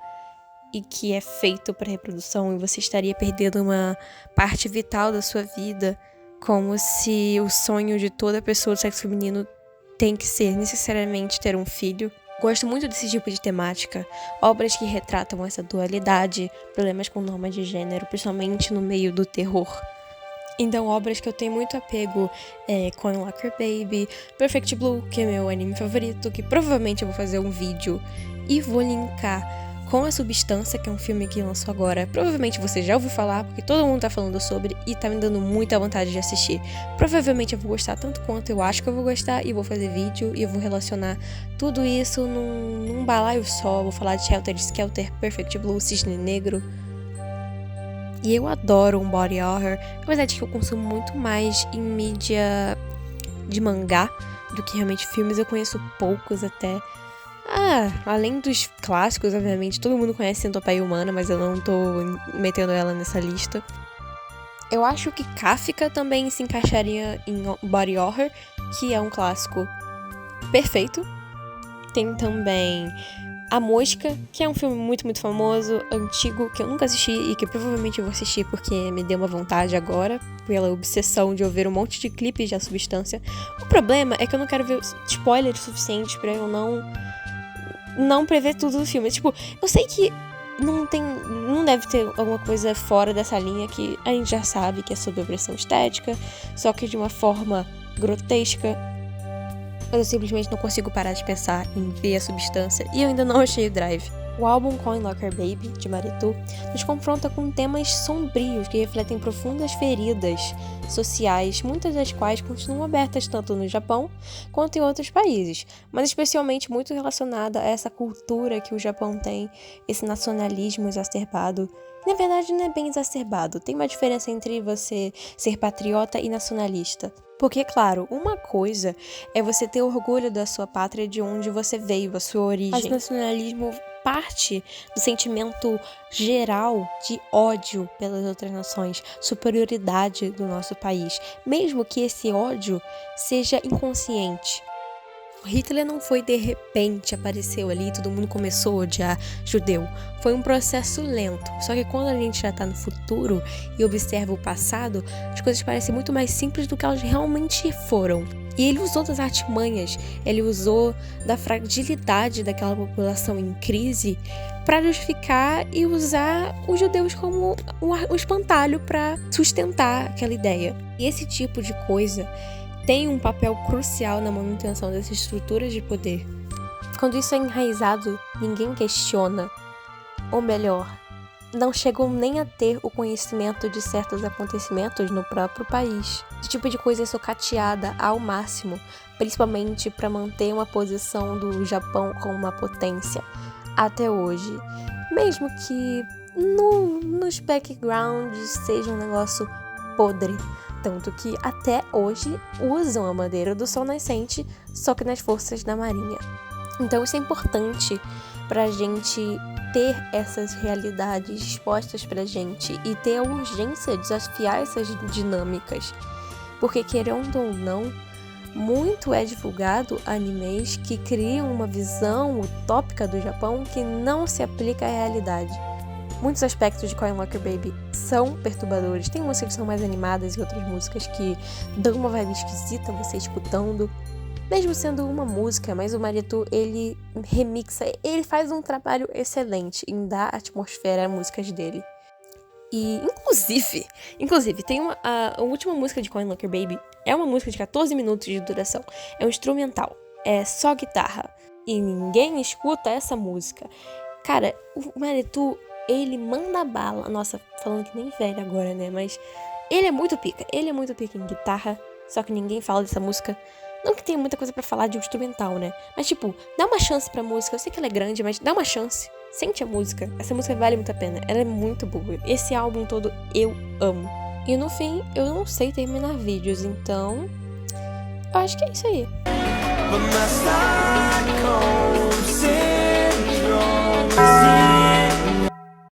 e que é feito para reprodução e você estaria perdendo uma parte vital da sua vida, como se o sonho de toda pessoa do sexo feminino tem que ser necessariamente ter um filho. Gosto muito desse tipo de temática, obras que retratam essa dualidade, problemas com normas de gênero, principalmente no meio do terror. Então, obras que eu tenho muito apego é Coin Locker Baby, Perfect Blue, que é meu anime favorito, que provavelmente eu vou fazer um vídeo e vou linkar com A Substância, que é um filme que lançou agora. Provavelmente você já ouviu falar, porque todo mundo tá falando sobre e tá me dando muita vontade de assistir. Provavelmente eu vou gostar tanto quanto eu acho que eu vou gostar e vou fazer vídeo e eu vou relacionar tudo isso num balaio só. Vou falar de Helter Skelter, Perfect Blue, Cisne Negro. E eu adoro um body horror, apesar de que eu consumo muito mais em mídia de mangá do que realmente filmes. Eu conheço poucos até. Além dos clássicos, obviamente, todo mundo conhece Centopeia Humana, mas eu não tô metendo ela nessa lista. Eu acho que Kafka também se encaixaria em body horror, que é um clássico perfeito. Tem também A Mosca, que é um filme muito, muito famoso, antigo, que eu nunca assisti e que provavelmente eu vou assistir porque me deu uma vontade agora, pela obsessão de eu ver um monte de clipes da Substância. O problema é que eu não quero ver spoilers suficientes pra eu não prever tudo do filme. Tipo, eu sei que não deve ter alguma coisa fora dessa linha que a gente já sabe que é sobre opressão estética, só que de uma forma grotesca. Mas eu simplesmente não consigo parar de pensar em ver a Substância e eu ainda não achei o Drive. O álbum Coin Locker Baby, de Marietou, nos confronta com temas sombrios que refletem profundas feridas sociais, muitas das quais continuam abertas tanto no Japão quanto em outros países, mas especialmente muito relacionada a essa cultura que o Japão tem, esse nacionalismo exacerbado. Na verdade, não é bem exacerbado, tem uma diferença entre você ser patriota e nacionalista. Porque, claro, uma coisa é você ter orgulho da sua pátria, de onde você veio, a sua origem. Mas o nacionalismo parte do sentimento geral de ódio pelas outras nações, superioridade do nosso país, mesmo que esse ódio seja inconsciente. Hitler não foi de repente, apareceu ali e todo mundo começou a odiar judeu. Foi um processo lento. Só que quando a gente já tá no futuro e observa o passado, as coisas parecem muito mais simples do que elas realmente foram. E ele usou das artimanhas, ele usou da fragilidade daquela população em crise para justificar e usar os judeus como um espantalho para sustentar aquela ideia. E esse tipo de coisa tem um papel crucial na manutenção dessas estruturas de poder. Quando isso é enraizado, ninguém questiona. Ou melhor, não chegam nem a ter o conhecimento de certos acontecimentos no próprio país. Esse tipo de coisa é socateada ao máximo, principalmente para manter uma posição do Japão como uma potência até hoje. Mesmo que nos backgrounds seja um negócio podre. Tanto que até hoje usam a bandeira do Sol Nascente, só que nas forças da Marinha. Então isso é importante pra gente ter essas realidades expostas pra gente e ter a urgência de desafiar essas dinâmicas. Porque, querendo ou não, muito é divulgado animes que criam uma visão utópica do Japão que não se aplica à realidade. Muitos aspectos de Coin Locker Baby são perturbadores. Tem músicas que são mais animadas e outras músicas que dão uma vibe esquisita você escutando. Mesmo sendo uma música, mas o Marietou, ele remixa, ele faz um trabalho excelente em dar atmosfera às músicas dele. E, inclusive, tem a última música de Coin Locker Baby é uma música de 14 minutos de duração. É um instrumental, é só guitarra. E ninguém escuta essa música. Cara, o Marietou, ele manda bala. Nossa, falando que nem velho agora, né? Mas ele é muito pica em guitarra. Só que ninguém fala dessa música. Não que tenha muita coisa pra falar de um instrumental, né? Mas tipo, dá uma chance pra música. Eu sei que ela é grande, mas dá uma chance. Sente a música. Essa música vale muito a pena. Ela é muito boa. Esse álbum todo eu amo. E no fim, eu não sei terminar vídeos. Então, eu acho que é isso aí.
But my Stockholm syndrome is